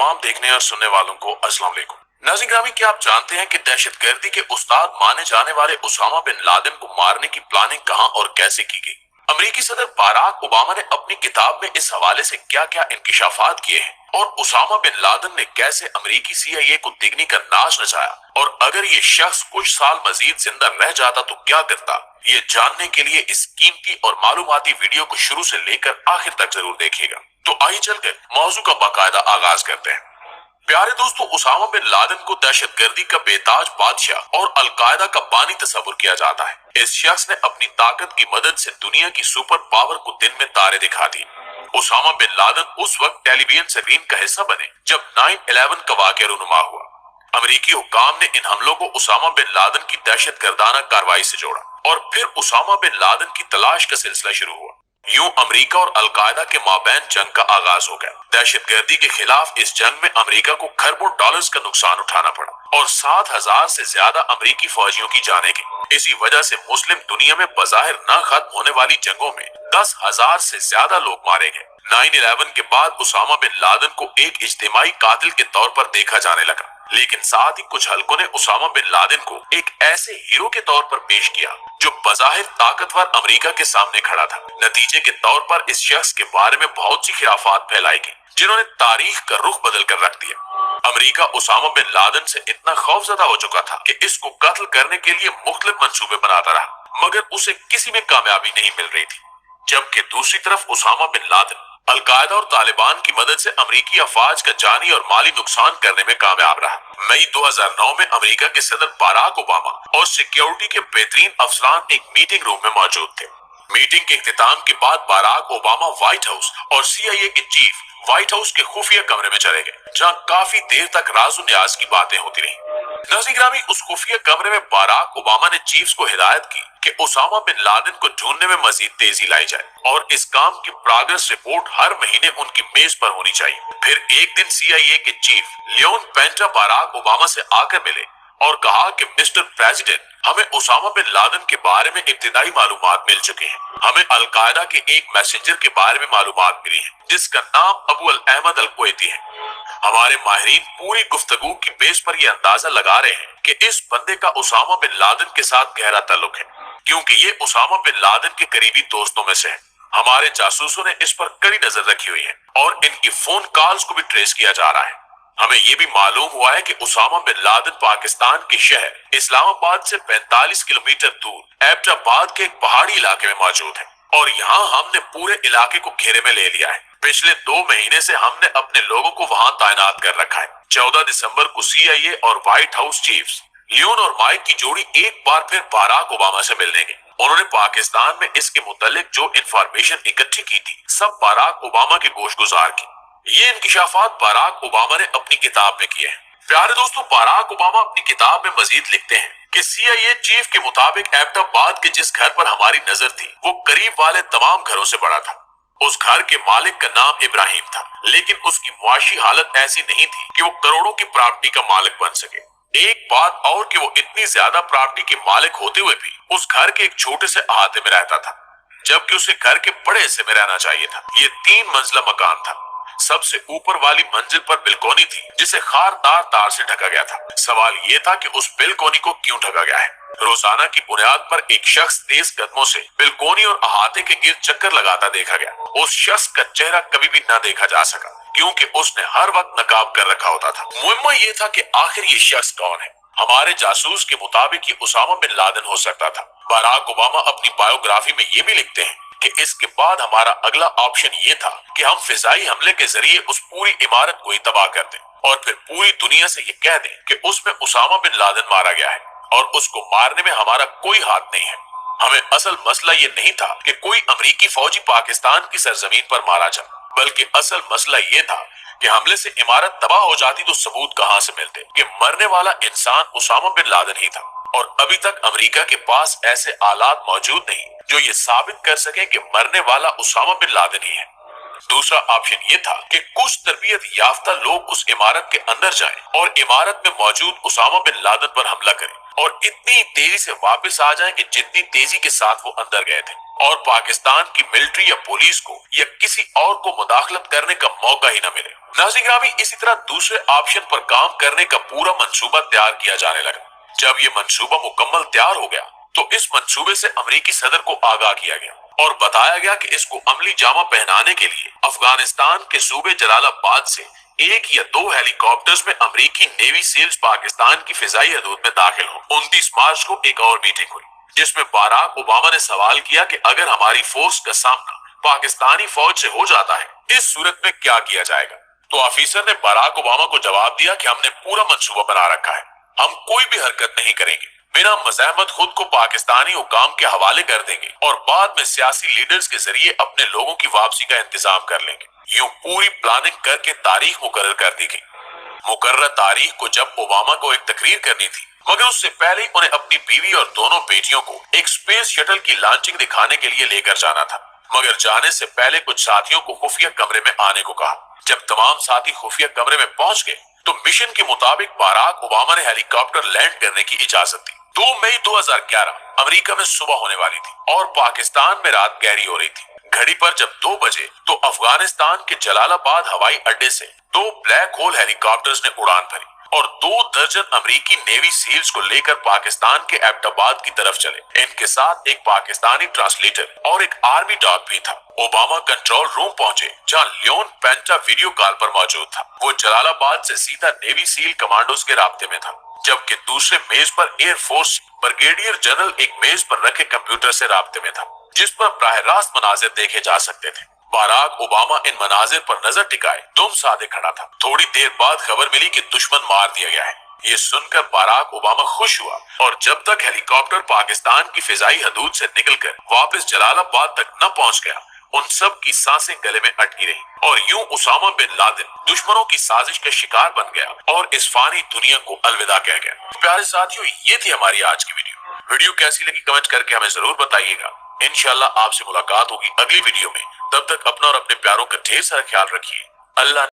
तमाम देखने और सुनने वालों को अस्सलाम वालेकुम। नाज़रीन ग्रामी, क्या आप जानते हैं कि दहशतगर्दी के उस्ताद माने जाने वाले उसामा बिन लादेन को मारने की प्लानिंग कहां और कैसे की गई? अमेरिकी सदर बाराक ओबामा ने अपनी किताब में इस हवाले से क्या क्या इंकिशाफात किए हैं और उसामा बिन लादेन ने कैसे अमेरिकी CIA को दिगनी का नाच नचाया, और अगर ये शख्स कुछ साल मजीद जिंदा रह जाता तो क्या करता, ये जानने के लिए इस कीमती और मालूमाती वीडियो को शुरू से लेकर आखिर तक जरूर देखिएगा। तो आइए चलकर मौजू का बाकायदा आगाज करते हैं। प्यारे दोस्तों, उसामा बिन लादेन को दहशतगर्दी का बेताज बादशाह और अलकायदा का बानी तस्वुर किया जाता है। इस शख्स ने अपनी ताकत की मदद से दुनिया की सुपर पावर को दिन में तारे दिखा दी। उसामा बिन लादेन उस वक्त टेलीविजन स्क्रीन का हिस्सा बने जब 9/11 का वाक़या रूनुमा हुआ। अमेरिकी हुक्काम ने इन हमलों को उसामा बिन लादेन की दहशतगर्दाना कार्रवाई से जोड़ा और फिर उसामा बिन लादेन की तलाश का सिलसिला शुरू हुआ। यूं अमेरिका और अलकायदा के माबैन जंग का आगाज हो गया। दहशतगर्दी के खिलाफ इस जंग में अमेरिका को खरबों डॉलर्स का नुकसान उठाना पड़ा और 7,000 से ज्यादा अमेरिकी फौजियों की जानें गईं। इसी वजह से मुस्लिम दुनिया में बज़ाहिर न खत्म होने वाली जंगों में 10,000 से ज्यादा लोग मारे गए। 9/11 के बाद उसामा बिन लादेन को एक इज्तिमाई कातिल के तौर पर देखा जाने लगा, लेकिन साथ ही कुछ हलकों ने उसामा बिन लादेन को एक ऐसे हीरो के तौर पर पेश किया जो बज़ाहिर ताकतवर अमेरिका के सामने खड़ा था। नतीजे के तौर पर इस शख्स के बारे में बहुत सी खिराफात फैलाई गई जिन्होंने तारीख का रुख बदल कर रख दिया। अमेरिका उसामा बिन लादेन से इतना खौफजदा हो चुका था कि इसको कत्ल करने के लिए मुख्तलिफ मंसूबे बनाता रहा, मगर उसे किसी में कामयाबी नहीं मिल रही थी। जबकि दूसरी तरफ उसामा बिन लादेन अलकायदा और तालिबान की मदद से अमेरिकी अफवाज का जानी और माली नुकसान करने में कामयाब रहा। मई 2009 में अमेरिका के सदर बाराक ओबामा और सिक्योरिटी के बेहतरीन अफसरान एक मीटिंग रूम में मौजूद थे। मीटिंग के इख्तिताम के बाद बाराक ओबामा व्हाइट हाउस और CIA के चीफ व्हाइट हाउस के खुफिया कमरे में चले गए, जहां काफी देर तक राज़ो न्याज की बातें होती रही। नाज़रीन ग्रामी, उस खुफिया कमरे में बाराक ओबामा ने चीफ्स को हिदायत की कि उसामा बिन लादेन को ढूंढने में मजीद तेजी लाई जाए और इस काम की प्रोग्रेस रिपोर्ट हर महीने उनकी मेज पर होनी चाहिए। फिर एक दिन CIA के चीफ लियोन पेंटा बाराक ओबामा से आकर मिले और कहा कि मिस्टर प्रेसिडेंट, हमें उसामा बिन लादेन के बारे में इब्तिदाई मालूमात मिल चुके हैं। हमें अलकायदा के एक मैसेंजर के बारे में मालूमात मिली है जिसका नाम अबू अल अहमद अल कुवैती है। हमारे माहिरीन पूरी गुफ्तगू की बेस पर यह अंदाजा लगा रहे हैं कि इस बंदे का उसामा बिन लादेन के साथ गहरा ताल्लुक है, क्योंकि ये उसामा बिन लादेन के करीबी दोस्तों में से है। हमारे जासूसों ने इस पर कड़ी नजर रखी हुई है और इनकी फोन कॉल्स को भी ट्रेस किया जा रहा है। हमें ये भी मालूम हुआ है कि उसामा बिन लादेन पाकिस्तान के शहर इस्लामाबाद से 45 किलोमीटर दूर एबटाबाद के एक पहाड़ी इलाके में मौजूद है और यहाँ हमने पूरे इलाके को घेरे में ले लिया है। पिछले 2 महीने से हमने अपने लोगों को वहाँ तैनात कर रखा है। 14 दिसंबर को CIA और व्हाइट हाउस चीफ्स लियोन और माइक की जोड़ी एक बार फिर बाराक ओबामा से मिलने गई। उन्होंने पाकिस्तान में इसके मुतालिक जो इंफॉर्मेशन इकट्ठी की थी सब बाराक ओबामा के गोश गुजार की। ये इंकिशाफात बाराक ओबामा ने अपनी किताब में किए हैं। प्यारे दोस्तों, बाराक ओबामा अपनी किताब में मजीद लिखते हैं कि CIA चीफ के मुताबिक एबटाबाद के जिस घर पर हमारी नजर थी वो करीब वाले तमाम घरों से बड़ा था। उस घर के मालिक का नाम इब्राहिम था, लेकिन उसकी मुआशी हालत ऐसी नहीं थी कि वो करोड़ों की प्रॉपर्टी का मालिक बन सके। एक बात और कि वो इतनी ज्यादा प्रॉपर्टी के मालिक होते हुए भी उस घर के एक छोटे से अहाते में रहता था, जबकि उसे घर के बड़े हिस्से में रहना चाहिए था। ये 3 मंजिला मकान था। सबसे ऊपर वाली मंजिल पर बिलकोनी थी जिसे खारदार तार से ढका गया था। सवाल ये था कि उस बिलकोनी को क्यों ढका गया है। रोजाना की बुनियाद पर एक शख्स तेज कदमों से बिलकोनी और अहाते के गिर्द चक्कर लगाता देखा गया। उस शख्स का चेहरा कभी भी न देखा जा सका क्योंकि उसने हर वक्त नकाब कर रखा होता था। मुहिम्मा ये था कि आखिर ये शख्स कौन है। हमारे जासूस के मुताबिक ये उसामा बिन लादेन हो सकता था। बाराक ओबामा अपनी बायोग्राफी में ये भी लिखते हैं कि इसके बाद हमारा अगला ऑप्शन ये था कि हम फिजाई हमले के जरिए उस पूरी इमारत को ही तबाह कर दें और फिर पूरी दुनिया से ये कह दें कि उसमें उसामा बिन लादेन मारा गया है और उसको मारने में हमारा कोई हाथ नहीं है। हमें असल मसला ये नहीं था कि कोई अमेरिकी फौजी पाकिस्तान की सरजमीन पर मारा जाए, बल्कि असल मसला ये था कि हमले से इमारत तबाह हो जाती तो सबूत कहां से मिलते कि मरने वाला इंसान उसामा बिन लादेन ही था। और अभी तक अमेरिका के पास ऐसे आलात मौजूद नहीं जो ये साबित कर सके कि मरने वाला उसामा बिन लादेन ही है। दूसरा ऑप्शन ये था कि कुछ तरबियत याफ्ता लोग उस इमारत के अंदर जाएं और इमारत में मौजूद उसामा बिन लादेन पर हमला करें और इतनी तेजी से वापस आ जाएं कि जितनी तेजी के साथ वो अंदर गए थे اور پاکستان کی ملٹری یا پولیس کو یا کسی اور کو مداخلت کرنے کا موقع ہی نہ ملے۔ ناظرین گرامی، اسی طرح دوسرے آپشن پر کام کرنے کا پورا منصوبہ تیار کیا جانے لگا۔ جب یہ منصوبہ مکمل تیار ہو گیا تو اس منصوبے سے امریکی صدر کو آگاہ کیا گیا اور بتایا گیا کہ اس کو عملی جامہ پہنانے کے لیے افغانستان کے صوبے جلال آباد سے 1 یا 2 ہیلی کاپٹرز میں امریکی نیوی سیلز پاکستان کی فضائی حدود میں داخل ہوں۔ 29 مارچ کو ایک اور میٹنگ ہوئی جس میں باراک اوباما نے سوال کیا کہ اگر ہماری فورس کا سامنا پاکستانی فوج سے ہو جاتا ہے، اس صورت میں کیا کیا جائے گا؟ تو آفیسر نے باراک اوباما کو جواب دیا کہ ہم نے پورا منصوبہ بنا رکھا ہے، ہم کوئی بھی حرکت نہیں کریں گے، بنا مزاحمت خود کو پاکستانی حکام کے حوالے کر دیں گے اور بعد میں سیاسی لیڈرز کے ذریعے اپنے لوگوں کی واپسی کا انتظام کر لیں گے۔ یوں پوری پلاننگ کر کے تاریخ مقرر کر دی گئی۔ مقررہ تاریخ کو جب اوباما کو ایک تقریر کرنی تھی، مگر اس سے پہلے انہیں اپنی بیوی اور دونوں بیٹیوں کو ایک اسپیس شٹل کی لانچنگ دکھانے کے لیے لے کر جانا تھا، مگر جانے سے پہلے کچھ ساتھیوں کو خفیہ کمرے میں آنے کو کہا۔ جب تمام ساتھی خفیہ کمرے میں پہنچ گئے تو مشن کے مطابق باراک اوباما نے ہیلی کاپٹر لینڈ کرنے کی اجازت دی۔ 2 مئی 2011 امریکہ میں صبح ہونے والی تھی اور پاکستان میں رات گہری ہو رہی تھی۔ گھڑی پر جب 2 بجے تو افغانستان کے جلال آباد ہوائی اڈے سے 2 بلیک ہول ہیلی کاپٹرز نے اڑان بھری اور 2 درجن امریکی نیوی سیلز کو لے کر پاکستان کے ایبٹ آباد کی طرف چلے۔ ان کے ساتھ ایک پاکستانی ٹرانسلیٹر اور ایک آرمی ڈاگ بھی تھا۔ اوباما کنٹرول روم پہنچے جہاں لیون پینٹا ویڈیو کال پر موجود تھا۔ وہ جلال آباد سے سیدھا نیوی سیل کمانڈوز کے رابطے میں تھا، جبکہ دوسرے میز per air force brigadier general ایک میز پر رکھے کمپیوٹر سے رابطے میں تھا جس پر براہ راست مناظر دیکھے جا سکتے تھے۔ باراک اوباما ان مناظر پر نظر ٹکائے دم سادے کھڑا تھا۔ تھوڑی دیر بعد خبر ملی کہ دشمن مار دیا گیا ہے۔ یہ سن کر باراک اوباما خوش ہوا اور جب تک ہیلی کاپٹر پاکستان کی فضائی حدود سے نکل کر واپس جلال آباد تک نہ پہنچ گیا، ان سب کی سانسیں گلے میں اٹکی رہی اور یوں اسامہ بن لادن دشمنوں کی سازش کا شکار بن گیا اور اس فانی دنیا کو الوداع کہہ گیا۔ پیارے ساتھیوں، یہ تھی ہماری آج کی ویڈیو کیسی لگی کمنٹ کر کے ہمیں ضرور بتائیے گا۔ انشاءاللہ آپ سے ملاقات ہوگی اگلی ویڈیو میں۔ تب تک اپنا اور اپنے پیاروں کا ڈھیر سارا خیال رکھیے۔ اللہ